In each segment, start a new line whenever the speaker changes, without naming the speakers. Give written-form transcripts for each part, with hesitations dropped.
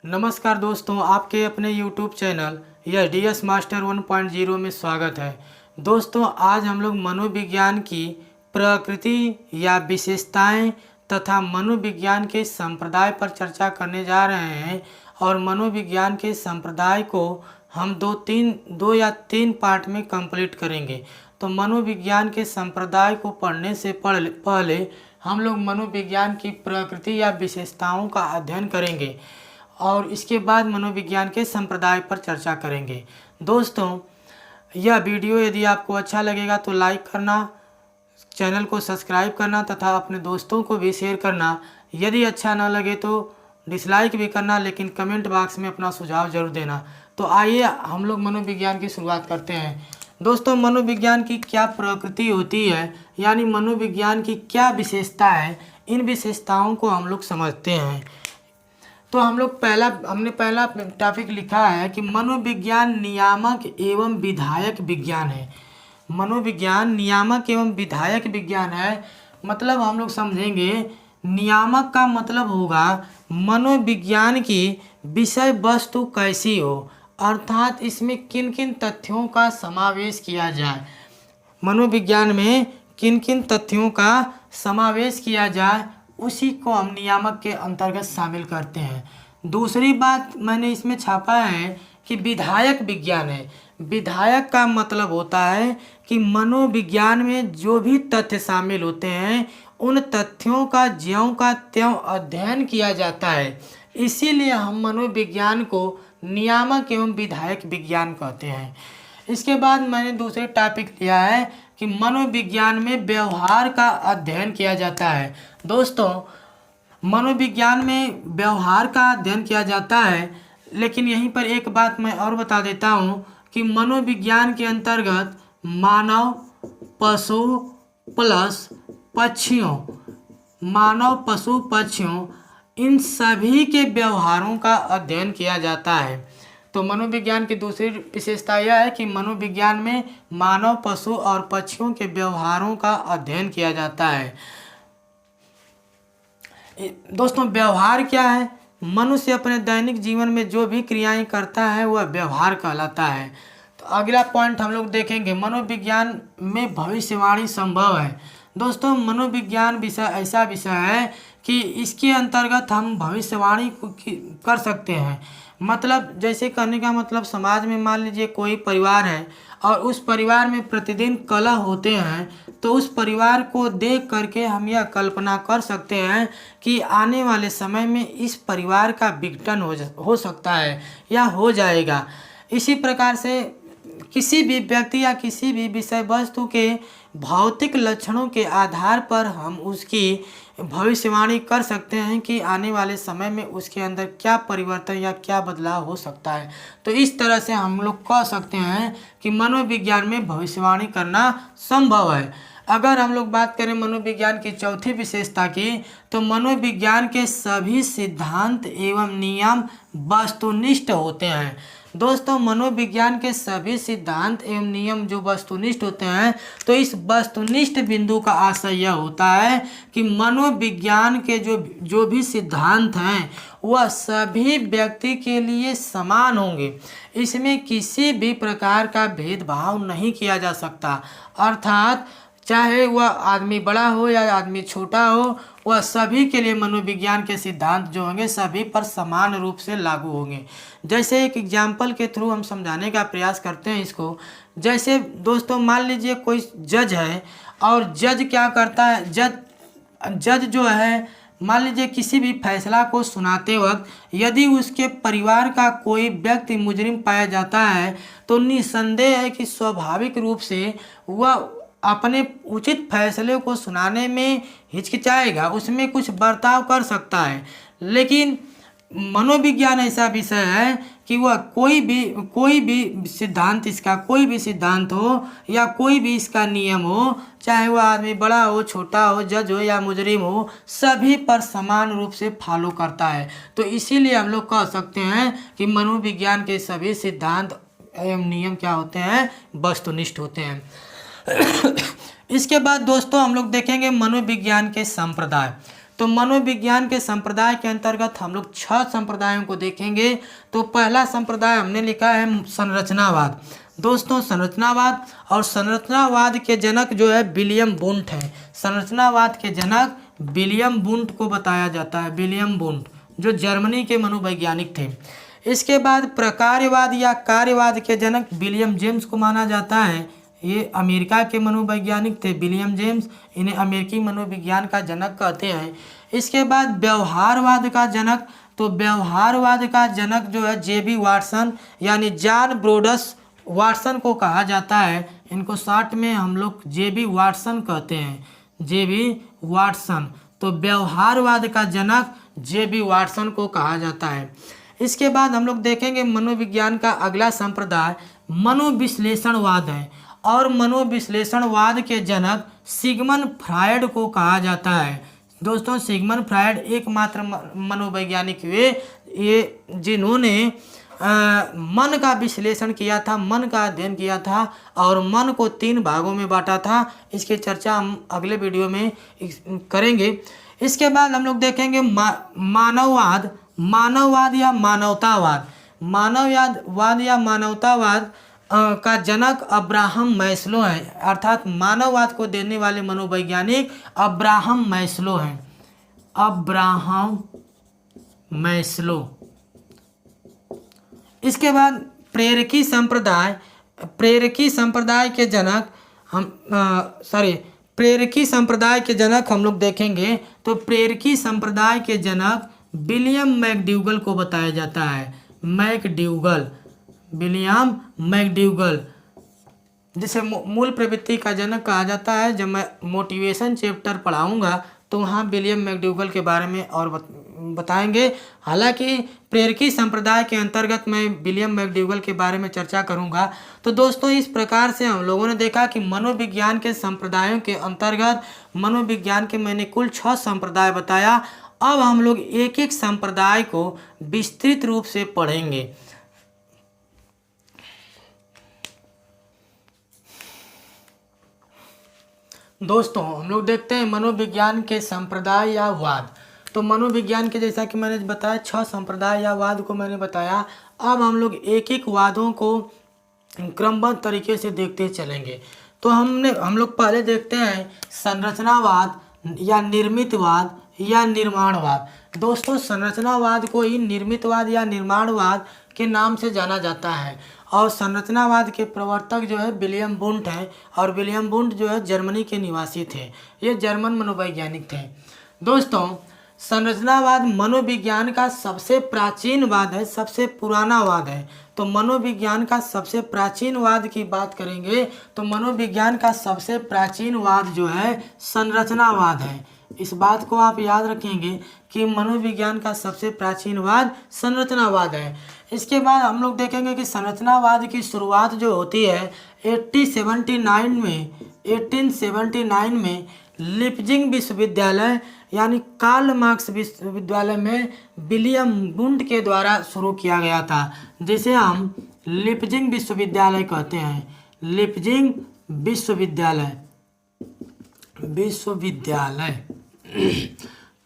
नमस्कार दोस्तों, आपके अपने YouTube चैनल या DS मास्टर 1.0 में स्वागत है। दोस्तों, आज हम लोग मनोविज्ञान की प्रकृति या विशेषताएं तथा मनोविज्ञान के संप्रदाय पर चर्चा करने जा रहे हैं। और मनोविज्ञान के संप्रदाय को हम दो या तीन पार्ट में कंप्लीट करेंगे। तो मनोविज्ञान के संप्रदाय को पढ़ने से पहले हम लोग मनोविज्ञान की प्रकृति या विशेषताओं का अध्ययन करेंगे और इसके बाद मनोविज्ञान के संप्रदाय पर चर्चा करेंगे। दोस्तों, यह वीडियो यदि आपको अच्छा लगेगा तो लाइक करना, चैनल को सब्सक्राइब करना तथा अपने दोस्तों को भी शेयर करना। यदि अच्छा ना लगे तो डिसलाइक भी करना, लेकिन कमेंट बॉक्स में अपना सुझाव जरूर देना। तो आइए हम लोग मनोविज्ञान की शुरुआत करते हैं। दोस्तों, मनोविज्ञान की क्या प्रकृति होती है, यानी मनोविज्ञान की क्या विशेषता है, इन विशेषताओं को हम लोग समझते हैं। तो हमने पहला टॉपिक लिखा है कि मनोविज्ञान नियामक एवं विधायक विज्ञान है। मनोविज्ञान नियामक एवं विधायक विज्ञान है। मतलब हम लोग समझेंगे, नियामक का मतलब होगा मनोविज्ञान की विषय वस्तु कैसी हो, अर्थात इसमें किन किन तथ्यों का समावेश किया जाए। मनोविज्ञान में किन किन तथ्यों का समावेश किया जाए, उसी को हम नियामक के अंतर्गत शामिल करते हैं। दूसरी बात मैंने इसमें छापा है कि विधायक विज्ञान है। विधायक का मतलब होता है कि मनोविज्ञान में जो भी तथ्य शामिल होते हैं उन तथ्यों का ज्यों का त्यों अध्ययन किया जाता है। इसीलिए हम मनोविज्ञान को नियामक एवं विधायक विज्ञान कहते हैं। इसके बाद मैंने दूसरे टॉपिक लिया है कि मनोविज्ञान में व्यवहार का अध्ययन किया जाता है। दोस्तों, मनोविज्ञान में व्यवहार का अध्ययन किया जाता है, लेकिन यहीं पर एक बात मैं और बता देता हूँ कि मनोविज्ञान के अंतर्गत मानव, पशु प्लस पक्षियों, मानव पशु पक्षियों, इन सभी के व्यवहारों का अध्ययन किया जाता है। तो मनोविज्ञान की दूसरी विशेषता यह है कि मनोविज्ञान में मानव, पशु और पक्षियों के व्यवहारों का अध्ययन किया जाता है। दोस्तों, व्यवहार क्या है? मनुष्य अपने दैनिक जीवन में जो भी क्रियाएं करता है वह व्यवहार कहलाता है। तो अगला पॉइंट हम लोग देखेंगे, मनोविज्ञान में भविष्यवाणी संभव है। दोस्तों, मनोविज्ञान विषय ऐसा विषय है कि इसके अंतर्गत हम भविष्यवाणी कर सकते हैं। मतलब जैसे कहने का मतलब, समाज में मान लीजिए कोई परिवार है और उस परिवार में प्रतिदिन कलह होते हैं, तो उस परिवार को देख करके हम यह कल्पना कर सकते हैं कि आने वाले समय में इस परिवार का विघटन हो सकता है या हो जाएगा। इसी प्रकार से किसी भी व्यक्ति या किसी भी विषय वस्तु के भौतिक लक्षणों के आधार पर हम उसकी भविष्यवाणी कर सकते हैं कि आने वाले समय में उसके अंदर क्या परिवर्तन या क्या बदलाव हो सकता है। तो इस तरह से हम लोग कह सकते हैं कि मनोविज्ञान में भविष्यवाणी करना संभव है। अगर हम लोग बात करें मनोविज्ञान की चौथी विशेषता की, तो मनोविज्ञान के सभी सिद्धांत एवं नियम वस्तुनिष्ठ होते हैं। दोस्तों, मनोविज्ञान के सभी सिद्धांत एवं नियम जो वस्तुनिष्ठ होते हैं, तो इस वस्तुनिष्ठ बिंदु का आशय यह होता है कि मनोविज्ञान के जो भी सिद्धांत हैं वह सभी व्यक्ति के लिए समान होंगे। इसमें किसी भी प्रकार का भेदभाव नहीं किया जा सकता। अर्थात चाहे वह आदमी बड़ा हो या आदमी छोटा हो, वह सभी के लिए मनोविज्ञान के सिद्धांत जो होंगे सभी पर समान रूप से लागू होंगे। जैसे एक एग्जाम्पल के थ्रू हम समझाने का प्रयास करते हैं इसको। जैसे दोस्तों, मान लीजिए कोई जज है और जज क्या करता है, जज जो है, मान लीजिए किसी भी फैसला को सुनाते वक्त यदि उसके परिवार का कोई व्यक्ति मुजरिम पाया जाता है, तो निसंदेह है कि स्वाभाविक रूप से वह अपने उचित फैसले को सुनाने में हिचकिचाएगा, उसमें कुछ बर्ताव कर सकता है। लेकिन मनोविज्ञान ऐसा विषय है कि वह कोई भी सिद्धांत, इसका कोई भी सिद्धांत हो या कोई भी इसका नियम हो, चाहे वह आदमी बड़ा हो, छोटा हो, जज हो या मुजरिम हो, सभी पर समान रूप से फॉलो करता है। तो इसीलिए हम लोग कह सकते हैं कि मनोविज्ञान के सभी सिद्धांत एवं नियम क्या होते हैं, वस्तुनिष्ठ होते हैं। इसके बाद दोस्तों हम लोग देखेंगे मनोविज्ञान के संप्रदाय। तो मनोविज्ञान के संप्रदाय के अंतर्गत हम लोग 6 संप्रदायों को देखेंगे। तो पहला संप्रदाय हमने लिखा है संरचनावाद। दोस्तों संरचनावाद, और संरचनावाद के जनक जो है विलियम वुंट है। संरचनावाद के जनक विलियम वुंट को बताया जाता है, विलियम वुंट, जो जर्मनी के मनोवैज्ञानिक थे। इसके बाद प्रकार्यवाद या कार्यवाद के जनक विलियम जेम्स को माना जाता है। ये अमेरिका के मनोवैज्ञानिक थे विलियम जेम्स, इन्हें अमेरिकी मनोविज्ञान का जनक कहते हैं। इसके बाद व्यवहारवाद का जनक, तो व्यवहारवाद का जनक जो है जेबी वाटसन यानी जॉन ब्रोडस वाटसन को कहा जाता है। इनको शॉर्ट में हम लोग जेबी वाटसन कहते हैं, जेबी वाटसन। तो व्यवहारवाद का जनक जेबी वाटसन को कहा जाता है। इसके बाद हम लोग देखेंगे मनोविज्ञान का अगला संप्रदाय मनोविश्लेषणवाद है, और मनोविश्लेषणवाद के जनक सिगमंड फ्रायड को कहा जाता है। दोस्तों सिगमंड फ्रायड एकमात्र मनोवैज्ञानिक हुए ये जिन्होंने मन का विश्लेषण किया था, मन का अध्ययन किया था और मन को 3 भागों में बांटा था। इसकी चर्चा हम अगले वीडियो में करेंगे। इसके बाद हम लोग देखेंगे मानववाद, मानववाद या मानवतावाद। मानववाद या मानवतावाद का जनक अब्राहम मैस्लो है, अर्थात मानववाद को देने वाले मनोवैज्ञानिक अब्राहम मैस्लो हैं, अब्राहम मैस्लो। इसके बाद प्रेरकी संप्रदाय, प्रेरकी संप्रदाय के जनक प्रेरकी संप्रदाय के जनक हम लोग देखेंगे। तो प्रेरकी संप्रदाय के जनक विलियम मैकडूगल को बताया जाता है, मैकडूगल, विलियम मैकडूगल, जिसे मूल प्रवृत्ति का जनक कहा जाता है। जब मैं मोटिवेशन चैप्टर पढ़ाऊंगा तो वहाँ विलियम मैकडूगल के बारे में और बताएंगे। हालांकि प्रेरकी संप्रदाय के अंतर्गत मैं विलियम मैकडूगल के बारे में चर्चा करूंगा। तो दोस्तों इस प्रकार से हम लोगों ने देखा कि मनोविज्ञान के संप्रदायों के अंतर्गत मनोविज्ञान के मैंने कुल 6 संप्रदाय बताया। अब हम लोग एक एक संप्रदाय को विस्तृत रूप से पढ़ेंगे। दोस्तों हम लोग देखते हैं मनोविज्ञान के संप्रदाय या वाद। तो मनोविज्ञान के जैसा कि मैंने बताया 6 संप्रदाय या वाद को मैंने बताया। अब हम लोग एक एक वादों को क्रमबद्ध तरीके से देखते चलेंगे। तो हम लोग पहले देखते हैं संरचनावाद या निर्मितवाद या निर्माणवाद। दोस्तों संरचनावाद को ही निर्मितवाद या निर्माणवाद के नाम से जाना जाता है, और संरचनावाद के प्रवर्तक जो है विलियम वुंट हैं, और विलियम वुंट जो है जर्मनी के निवासी थे, ये जर्मन मनोवैज्ञानिक थे। दोस्तों संरचनावाद मनोविज्ञान का सबसे प्राचीन वाद है, सबसे पुराना वाद है। तो मनोविज्ञान का सबसे प्राचीन वाद की बात करेंगे तो मनोविज्ञान का सबसे प्राचीन वाद जो है संरचनावाद है। इस बात को आप याद रखेंगे कि मनोविज्ञान का सबसे प्राचीन वाद संरचनावाद है। इसके बाद हम लोग देखेंगे कि संरचनावाद की शुरुआत जो होती है 1879 में लिप्जिंग विश्वविद्यालय यानी कार्ल मार्क्स विश्वविद्यालय में विलियम वुंट के द्वारा शुरू किया गया था, जिसे हम लिप्जिंग विश्वविद्यालय कहते हैं। लिप्जिंग विश्वविद्यालय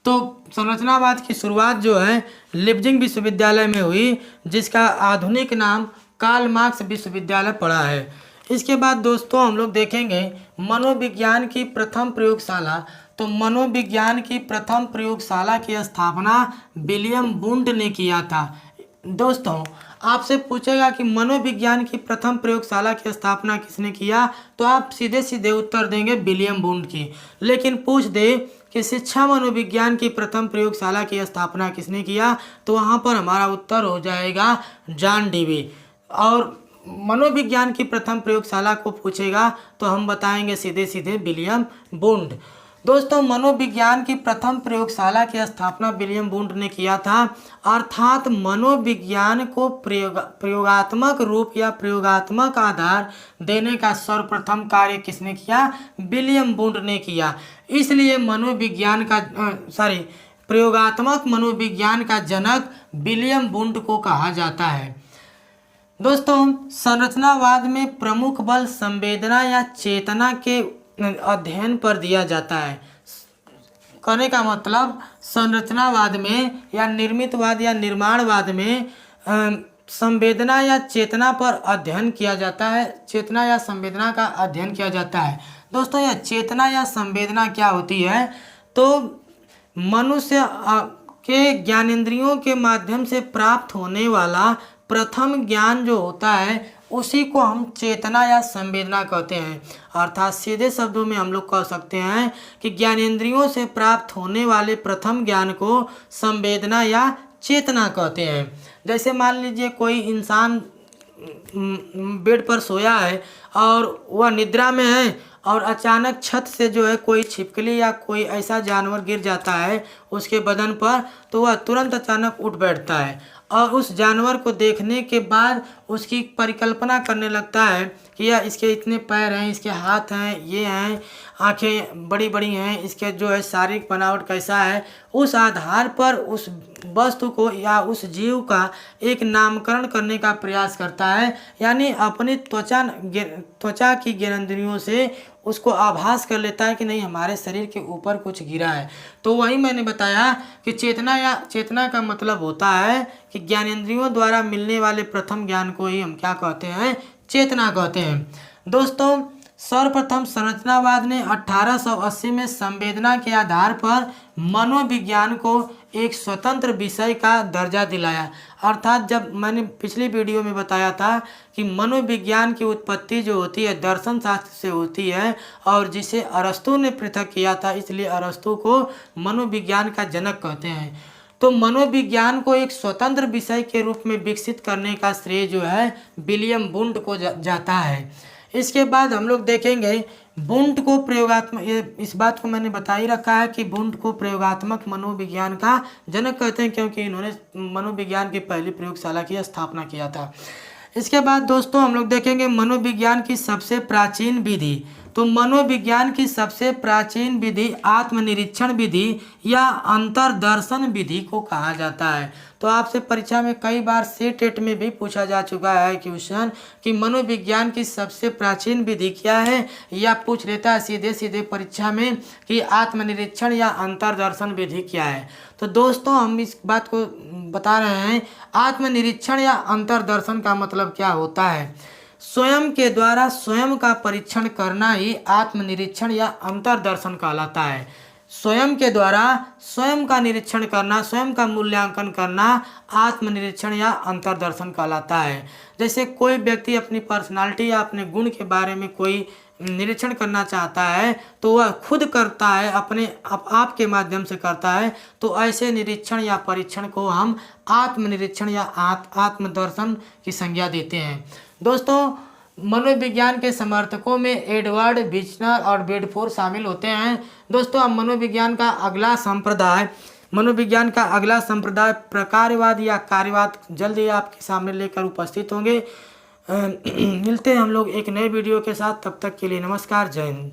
तो संरचनावाद की शुरुआत जो है लिप्जिंग विश्वविद्यालय में हुई, जिसका आधुनिक नाम कार्ल मार्क्स विश्वविद्यालय पड़ा है। इसके बाद दोस्तों हम लोग देखेंगे मनोविज्ञान की प्रथम प्रयोगशाला। तो मनोविज्ञान की प्रथम प्रयोगशाला की स्थापना विलियम वुंट ने किया था। दोस्तों आपसे पूछेगा कि मनोविज्ञान की प्रथम प्रयोगशाला की स्थापना किसने किया, तो आप सीधे सीधे उत्तर देंगे विलियम वुंट की। लेकिन पूछ दे कि शिक्षा मनोविज्ञान की प्रथम प्रयोगशाला की स्थापना किसने किया, तो वहाँ पर हमारा उत्तर हो जाएगा जॉन डीवी। और मनोविज्ञान की प्रथम प्रयोगशाला को पूछेगा तो हम बताएंगे सीधे सीधे विलियम वुंट। दोस्तों मनोविज्ञान की प्रथम प्रयोगशाला की स्थापना विलियम वुंट ने किया था, अर्थात मनोविज्ञान को प्रयोगात्मक रूप या प्रयोगात्मक आधार देने का सर्वप्रथम कार्य किसने किया, विलियम वुंट ने किया। इसलिए मनोविज्ञान का प्रयोगात्मक मनोविज्ञान का जनक विलियम वुंट को कहा जाता है। दोस्तों संरचनावाद में प्रमुख बल संवेदना या चेतना के अध्ययन पर दिया जाता है। करने का मतलब संरचनावाद में या निर्मितवाद या निर्माणवाद में संवेदना या चेतना पर अध्ययन किया जाता है। चेतना या संवेदना का अध्ययन किया जाता है। दोस्तों यह चेतना या संवेदना क्या होती है, तो मनुष्य के ज्ञानेंद्रियों के माध्यम से प्राप्त होने वाला प्रथम ज्ञान जो होता है उसी को हम चेतना या संवेदना कहते हैं। अर्थात सीधे शब्दों में हम लोग कह सकते हैं कि ज्ञानेंद्रियों से प्राप्त होने वाले प्रथम ज्ञान को संवेदना या चेतना कहते हैं। जैसे मान लीजिए कोई इंसान बेड पर सोया है और वह निद्रा में है और अचानक छत से जो है कोई छिपकली या कोई ऐसा जानवर गिर जाता है उसके बदन पर, तो वह तुरंत अचानक उठ बैठता है और उस जानवर को देखने के बाद उसकी परिकल्पना करने लगता है कि यह इसके इतने पैर हैं, इसके हाथ हैं, ये हैं, आंखें बड़ी बड़ी हैं, इसके जो है शारीरिक बनावट कैसा है। उस आधार पर उस वस्तु को या उस जीव का एक नामकरण करने का प्रयास करता है, यानी अपनी त्वचा की ज्ञानेंद्रियों से उसको आभास कर लेता है कि नहीं हमारे शरीर के ऊपर कुछ गिरा है। तो वही मैंने बताया कि चेतना का मतलब होता है कि ज्ञानेंद्रियों द्वारा मिलने वाले प्रथम ज्ञान को ही हम क्या कहते हैं, चेतना कहते हैं। दोस्तों सर्वप्रथम संरचनावाद ने 1880 में संवेदना के आधार पर मनोविज्ञान को एक स्वतंत्र विषय का दर्जा दिलाया। अर्थात जब मैंने पिछली वीडियो में बताया था कि मनोविज्ञान की उत्पत्ति जो होती है दर्शन शास्त्र से होती है और जिसे अरस्तु ने पृथक किया था, इसलिए अरस्तु को मनोविज्ञान का जनक कहते हैं। तो मनोविज्ञान को एक स्वतंत्र विषय के रूप में विकसित करने का श्रेय जो है विलियम वुंड को जाता है। इसके बाद हम लोग देखेंगे वुंड को प्रयोगात्मक, इस बात को मैंने बता ही रखा है कि वुंड को प्रयोगात्मक मनोविज्ञान का जनक कहते हैं क्योंकि इन्होंने मनोविज्ञान की पहली प्रयोगशाला की स्थापना किया था। इसके बाद दोस्तों हम लोग देखेंगे मनोविज्ञान की सबसे प्राचीन विधि। तो मनोविज्ञान की सबसे प्राचीन विधि आत्मनिरीक्षण विधि या अंतर्दर्शन विधि को कहा जाता है। तो आपसे परीक्षा में कई बार सेट में भी पूछा जा चुका है क्वेश्चन कि मनोविज्ञान की सबसे प्राचीन विधि क्या है, या पूछ लेता है सीधे सीधे परीक्षा में कि आत्मनिरीक्षण या अंतर्दर्शन विधि क्या है। तो दोस्तों हम इस बात को बता रहे हैं, आत्मनिरीक्षण या अंतर्दर्शन का मतलब क्या होता है। स्वयं के द्वारा स्वयं का परीक्षण करना ही आत्मनिरीक्षण या अंतर्दर्शन कहलाता है। स्वयं के द्वारा स्वयं का निरीक्षण करना, स्वयं का मूल्यांकन करना आत्मनिरीक्षण या अंतर्दर्शन कहलाता है। जैसे कोई व्यक्ति अपनी पर्सनालिटी या अपने गुण के बारे में कोई निरीक्षण करना चाहता है तो वह खुद करता है, अपने आप के माध्यम से करता है। तो ऐसे निरीक्षण या परीक्षण को हम आत्मनिरीक्षण या आत्मदर्शन की संज्ञा देते हैं। दोस्तों मनोविज्ञान के समर्थकों में एडवर्ड विजनर और बेडफोर्ड शामिल होते हैं। दोस्तों अब मनोविज्ञान का अगला संप्रदाय प्रकारवाद या कार्यवाद जल्द ही आपके सामने लेकर उपस्थित होंगे। मिलते हैं हम लोग एक नए वीडियो के साथ, तब तक के लिए नमस्कार, जय हिंद।